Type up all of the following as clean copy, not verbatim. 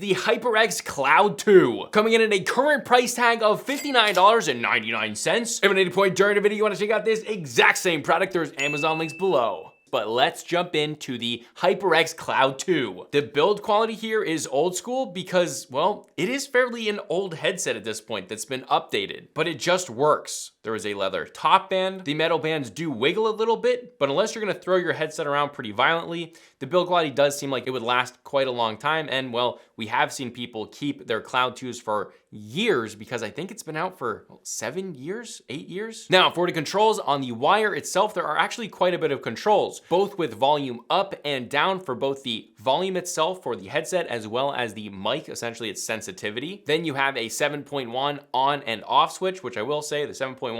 The HyperX Cloud II, coming in at a current price tag of $59.99. If at any point during the video you want to check out this exact same product, there's Amazon links below. But let's jump into the HyperX Cloud II. The build quality here is old school because, well, it is fairly an old headset at this point that's been updated, but it just works. There is a leather top band. The metal bands do wiggle a little bit, but unless you're gonna throw your headset around pretty violently, the build quality does seem like it would last quite a long time. And well, we have seen people keep their Cloud IIs for years because I think it's been out for 7 years, 8 years. Now, for the controls on the wire itself, there are actually quite a bit of controls, both with volume up and down for both the volume itself for the headset as well as the mic, essentially its sensitivity. Then you have a 7.1 on and off switch, which I will say the 7.1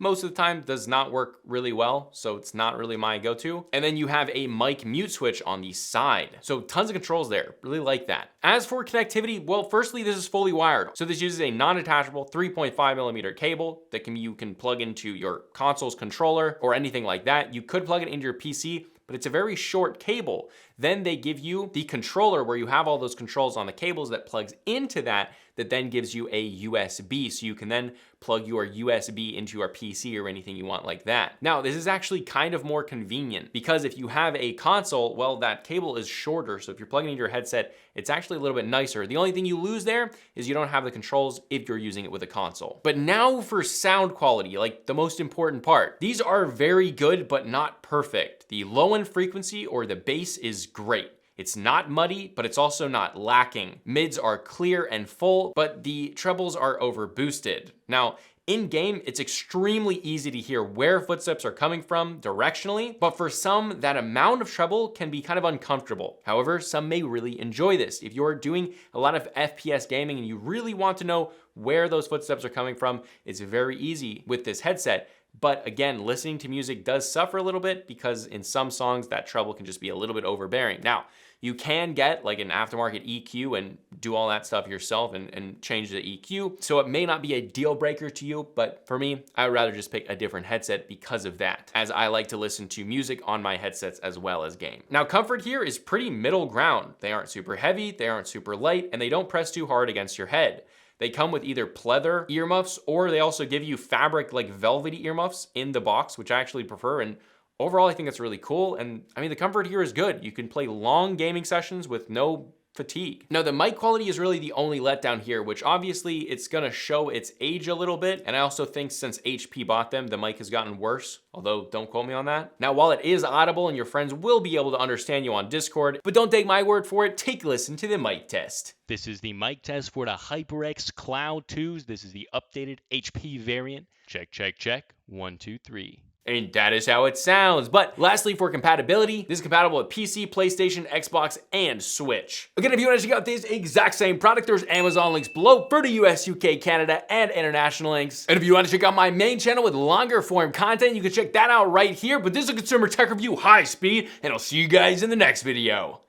most of the time does not work really well, so it's not really my go-to. And then you have a mic mute switch on the side. So tons of controls there, really like that. As for connectivity, well, firstly, this is fully wired. So this uses a non-detachable 3.5mm cable that you can plug into your console's controller or anything like that. You could plug it into your PC, but it's a very short cable. Then they give you the controller where you have all those controls on the cables that plugs into that then gives you a USB. So you can then plug your USB into your PC or anything you want like that. Now, this is actually kind of more convenient because if you have a console, well, that cable is shorter. So if you're plugging into your headset, it's actually a little bit nicer. The only thing you lose there is you don't have the controls if you're using it with a console. But now for sound quality, like the most important part. These are very good, but not perfect. The low end frequency or the bass is great. It's not muddy, but it's also not lacking. Mids are clear and full, but the trebles are over boosted. Now, in game, it's extremely easy to hear where footsteps are coming from directionally, but for some, that amount of treble can be kind of uncomfortable. However, some may really enjoy this. If you're doing a lot of FPS gaming and you really want to know where those footsteps are coming from, it's very easy with this headset. But again, listening to music does suffer a little bit because in some songs that treble can just be a little bit overbearing. Now, you can get like an aftermarket EQ and do all that stuff yourself and change the EQ. So it may not be a deal breaker to you, but for me, I would rather just pick a different headset because of that, as I like to listen to music on my headsets as well as game. Now, comfort here is pretty middle ground. They aren't super heavy, they aren't super light, and they don't press too hard against your head. They come with either pleather earmuffs or they also give you fabric like velvety earmuffs in the box, which I actually prefer. And overall, I think it's really cool. And I mean, the comfort here is good. You can play long gaming sessions with no fatigue. Now, the mic quality is really the only letdown here, which obviously it's gonna show its age a little bit. And I also think since HP bought them, the mic has gotten worse, although don't quote me on that. Now, while it is audible and your friends will be able to understand you on Discord, but don't take my word for it, take a listen to the mic test. This is the mic test for the HyperX Cloud IIs. This is the updated HP variant. Check, check, check. 1, 2, 3. And that is how it sounds. But lastly, for compatibility, this is compatible with PC, PlayStation, Xbox, and Switch. Again, if you want to check out this exact same product, there's Amazon links below for the US, UK, Canada, and international links. And if you want to check out my main channel with longer form content, you can check that out right here. But this is a consumer tech review high speed, and I'll see you guys in the next video.